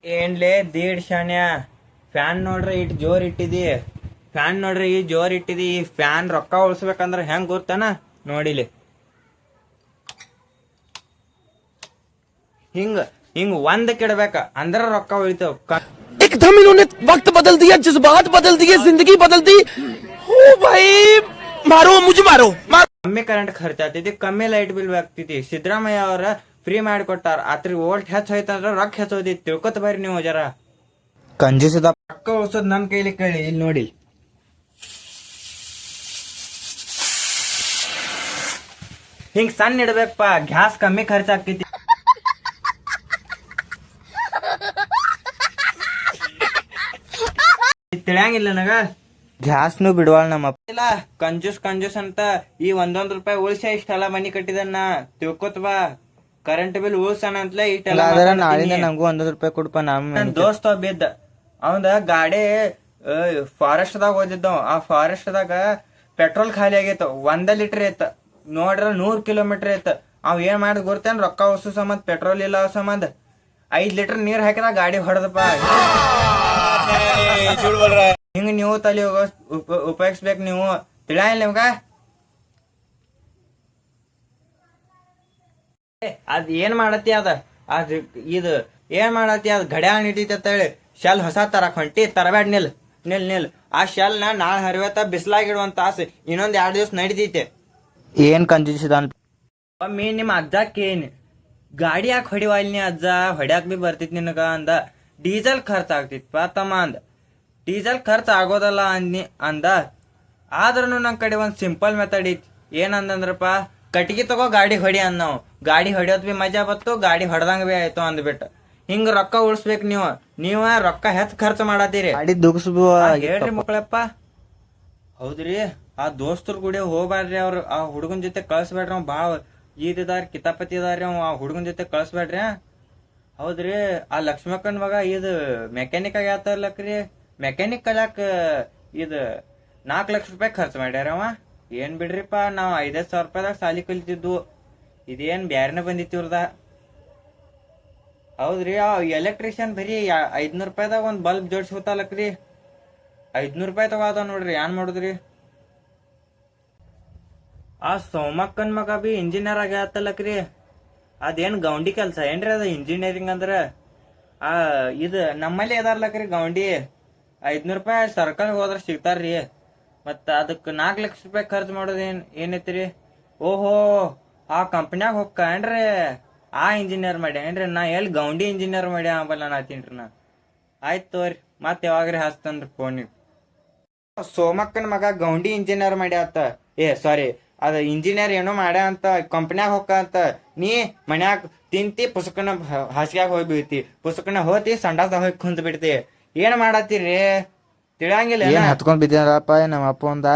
ಏನ್ಲೇ ದೀಡ್ ಶಾನ್ಯ fan ನೋಡ್ರಿ it ಜೋರ್ ಇಟ್ಟಿದಿ. Fan ನೋಡ್ರಿ ಈ ಜೋರ್ ಇಟ್ಟಿದಿ. ಈ ಫ್ಯಾನ್ ರೊಕ್ಕ ಉಳಿಸ್ಬೇಕಂದ್ರ ಹೆಂಗ್ ಗೊತ್ತಾನ ನೋಡಿಲಿ. ಹಿಂಗ ಹಿಂಗ್ ಒಂದಕ್ಕೆ ಇಡ್ಬೇಕ ಅಂದ್ರ ರೊಕ್ಕ ಉಳಿತಾವ. एकदम इन्होंने वक्त बदल दिया, जज्बात बदल दिए, जिंदगी बदल दी। ओ भाई मारो मुझे मारो। ಕಮ್ಮಿ ಕರೆಂಟ್ ಖರ್ಚಾಗ್ತೈತಿ, ಕಮ್ಮಿ ಲೈಟ್ ಬಿಲ್ ಆಗ್ತೈತಿ. ಸಿದ್ದರಾಮಯ್ಯ ಅವರ ಫ್ರೀ ಮಾಡಿಕೊಟ್ಟಾರ. ಆತ್ರಿ ವೋಲ್ಟ್ ಹೆಚ್ಚ ಹೋಯ್ತಂದ್ರ ರೊಕ್ಕ ಹೆಚ್ಚೋದಿ ತಿಳ್ಕೊತ ಬರ್ರಿ ನೀವು ಜರ. ಕಂಜೂಸದ ರೊಕ್ಕ ಉಳ್ಸೋದ್ ನನ್ ಕೈಲಿ ಕೇಳಿ. ಇಲ್ಲಿ ನೋಡಿ, ಹಿಂಗ್ ಸಣ್ಣ ಇಡ್ಬೇಕಪ್ಪ, ಗ್ಯಾಸ್ ಕಮ್ಮಿ ಖರ್ಚಾಗ್ತೈತಿ. ತಿಳಿಯಂಗಿಲ್ಲ ನನಗ. ಗ್ಯಾಸ್ನು ಬಿಡವಾಳ ನಮ್ಮಪ್ಪ. ಇಲ್ಲ ಕಂಜೂಸ್ ಕಂಜೂಸ್ ಅಂತ ಈ ಒಂದೊಂದ್ ರೂಪಾಯಿ ಉಳಿಸ ಇಷ್ಟೆಲ್ಲ ಮನಿ ಕಟ್ಟಿದನ್ನ ತಿಳ್ಕೊತ್ ಬಾ. ಕರೆಂಟ್ ಬಿಲ್ ಉಳ್ಸಣ ಅಂತಲೇ ಇಷ್ಟೆಲ್ಲ. ನಾಳಿಂದ ನಂಗೂ 100 ರೂಪಾಯಿ ಕೊಡ್ಪ. ನನ್ ದೋಸ್ತ ಬಿದ್ದ, ಅವಂದ ಗಾಡಿ ಫಾರೆಸ್ಟ್ ದಾಗ ಓದಿದ್ದವ್. ಆ ಫಾರೆಸ್ಟ್ ದಾಗ ಪೆಟ್ರೋಲ್ ಖಾಲಿ ಆಗೈತ. 1 ಲೀಟರ್ ಐತ ನೋಡ್ರ 100 ಕಿಲೋಮೀಟರ್ ಐತ. ಅವ್ ಏನ್ ಮಾಡಿದ್ ಗೊತ್ತೇನ್? ರೊಕ್ಕ ಉಳ್ಸೋ ಸಂಬಂಧ, ಪೆಟ್ರೋಲ್ ಇಲ್ಲ ಸಂಬಂಧ 5 ಲೀಟರ್ ನೀರ್ ಹಾಕಿದ ಗಾಡಿ ಹೊಡೆದಪ್ಪ. ಹಿಂಗ ನೀವು ತಲೆ ಉಪಯೋಗಿಸ್ಬೇಕು. ನೀವು ತಿಳಿಯಿಲ್ಲ ನಿಮ್ಗ? ಅದ್ ಏನ್ ಮಾಡತ್ತಿ? ಅದ್ ಇದು ಏನ್ ಮಾಡತ್ತಿ? ಅದ್ ಗಡ್ಯಾಳ ನಿಟ್ಟೈತಿ ಅಂತ ಹೇಳಿ ಶೆಲ್ ಹೊಸ ತರಕ್ ಹೊಂಟಿ. ತರಬೇಡ, ನಿಲ್ ನಿಲ್ ನಿಲ್. ಆ ಶೆಲ್ ನ ನಾಳೆ ಹರಿವತ್ತ ಬಿಸ್ಲಾಗಿಡುವಂತ ತಾಸು ಇನ್ನೊಂದ್ 2 ದಿವಸ ನಡಿತೈತೆ. ಏನ್ ಕಂಜೂಸಿದ ಅಂತ ಒಮ್ಮೆ ನಿಮ್ ಅಜ್ಜಕ್ಕೇನ್ ಗಾಡಿ ಯಾಕೆ ಹೊಡಿವಾಯ್ಲಿ ನೀ ಅಜ್ಜ? ಹೊಡ್ಯಾಕ್ ಬಿ ಬರ್ತಿತ್ ನಿನಗ ಅಂದ. ಡೀಸೆಲ್ ಖರ್ಚ್ ಆಗ್ತಿತ್ಪ ತಮ್ಮ ಅಂದ. ಡೀಸೆಲ್ ಖರ್ಚ್ ಆಗೋದಲ್ಲ ಅಂದ. ಆದ್ರೂ ನನ್ ಕಡೆ ಒಂದ್ ಸಿಂಪಲ್ ಮೆಥಡ್ ಐತಿ. ಏನಂದಂದ್ರಪ್ಪ, ಕಟ್ಟಿಗೆ ತಗೋ ಗಾಡಿ ಹೊಡಿ ಅಂದ್. ನಾವು ಗಾಡಿ ಹೊಡಿಯೋದ್ ಬಿ ಮಜಾ ಬತ್ತು, ಗಾಡಿ ಹೊಡೆದಂಗ ಬಿ ಆಯ್ತು ಅಂದ್ಬಿಟ್ಟು. ಹಿಂಗ ರೊಕ್ಕ ಉಳಿಸ್ಬೇಕು. ನೀವ ರೊಕ್ಕ ಹೆಚ್ಚ ಖರ್ಚು ಮಾಡತ್ತೀರಿ. ಹೇಳ್ರಿ ಮಕ್ಕಳಪ್ಪ. ಹೌದ್ರಿ, ಆ ದೋಸ್ತರು ಕೂಡ ಹೋಗ್ಬ್ಯಾಡ್ರಿ. ಅವ್ರು ಆ ಹುಡುಗನ್ ಜೊತೆ ಕಳ್ಸ್ಬೇಡ್ರಿ. ಅವ್ ಬಾಳ ಈದಿದಾರ, ಕಿತಾಪತಿ ಇದಾರ್ರಿ. ಅವ್ ಆ ಹುಡುಗನ್ ಜೊತೆ ಕಳ್ಸ್ಬೇಡ್ರಿ. ಹೌದ್ರಿ, ಆ ಲಕ್ಷ್ಮಕ್ಕನ್ ಮಗ ಇದು ಮೆಕ್ಯಾನಿಕ್ ಆಗಿ ಆತರ್ಲಕ್ರಿ. ಮೆಕ್ಯಾನಿಕ್ ಕಲ್ಯಾಕ ಇದು 4 ಲಕ್ಷ ರೂಪಾಯಿ ಖರ್ಚು ಮಾಡ್ಯಾರ ಅವ. ಏನ್ ಬಿಡ್ರಿಪ್ಪ, ನಾವ್ 5-5 ಸಾವಿರ ರೂಪಾಯಿದಾಗ ಸಾಲಿ ಕಲಿತಿದ್ವು. ಇದೇನ್ ಬ್ಯಾರನೆ ಬಂದಿತ್ತು ಇವ್ರದ. ಹೌದ್ರಿ, ಆ ಎಲೆಕ್ಟ್ರಿಷಿಯನ್ ಬರೀ 500 ರೂಪಾಯಿದಾಗ ಒಂದ್ ಬಲ್ಬ್ ಜೋಡಿಸ್ಕೊತಾಲಕ್ರಿ. 500 ರೂಪಾಯಿ ತಗೋದ ನೋಡ್ರಿ. ಏನ್ ಮಾಡುದ್ರಿ? ಆ ಸೋಮಕ್ಕನ್ ಮಗ ಬಿ ಇಂಜಿನಿಯರ್ ಆಗಿ ಆತಲಕ್ರಿ. ಅದೇನ್ ಗೌಂಡಿ ಕೆಲ್ಸ ಏನ್ರಿ ಅದ ಇಂಜಿನಿಯರಿಂಗ್ ಅಂದ್ರ? ಆ ಇದು ನಮ್ಮಲ್ಲಿ ಅದಾರ್ಲಕ್ರಿ ಗೌಂಡಿ. 500 ರೂಪಾಯಿ ಸರ್ಕಲ್ ಹೋದ್ರ ಸಿಗ್ತಾರ್ರಿ. ಮತ್ತ ಅದಕ್ 4 ಲಕ್ಷ ರೂಪಾಯಿ ಖರ್ಚು ಮಾಡೋದ್ ಏನೈತ್ರಿ? ಓಹೋ, ಆ ಕಂಪ್ನ್ಯಾಗ ಹೋಗ್ಕೇನ್ರಿ? ಆ ಇಂಜಿನಿಯರ್ ಮಾಡ್ಯ ಏನ್ರಿ? ನಾ ಎಲ್ಲಿ ಗೌಂಡಿ ಇಂಜಿನಿಯರ್ ಮಾಡ್ಯ ಅಂಬಲ್ಲ ನಾತೀನ್ರಿ ನಾ. ಆಯ್ತು ತೋರಿ, ಮತ್ ಯಾವಾಗ್ರಿ ಹಚ್ತನ್ರಿ ಫೋನಿಗೆ. ಸೋಮಕ್ಕನ ಮಗ ಗೌಂಡಿ ಇಂಜಿನಿಯರ್ ಮಾಡ್ಯ ಆತ. ಸಾರಿ, ಅದ ಇಂಜಿನಿಯರ್ ಏನೋ ಮಾಡ್ಯ ಅಂತ ಕಂಪ್ನ್ಯಾಗ ಹೋಗ್ಕ ಅಂತ. ನೀ ಮನ್ಯಾಗ ತಿಂತಿ, ಪುಸ್ತಕನ ಹಾಸಿಗ್ಯಾಗ ಹೋಗಿ ಬೀಳ್ತಿ, ಪುಸ್ತಕನ ಹೋತಿ, ಸಂಡಾಸ್ದಾಗ ಹೋಗಿ ಕುಂತ ಬಿಡ್ತಿ. ಏನ್ ಮಾಡತ್ತೀರಿ? ತಿಳಿಯಂಗಿಲ್ಲ. ಹತ್ಕೊಂಡ್ ಬಿದ್ದೀನಪ್ಪ ನಮ್ಮ ಅಪ್ಪ ಒಂದ.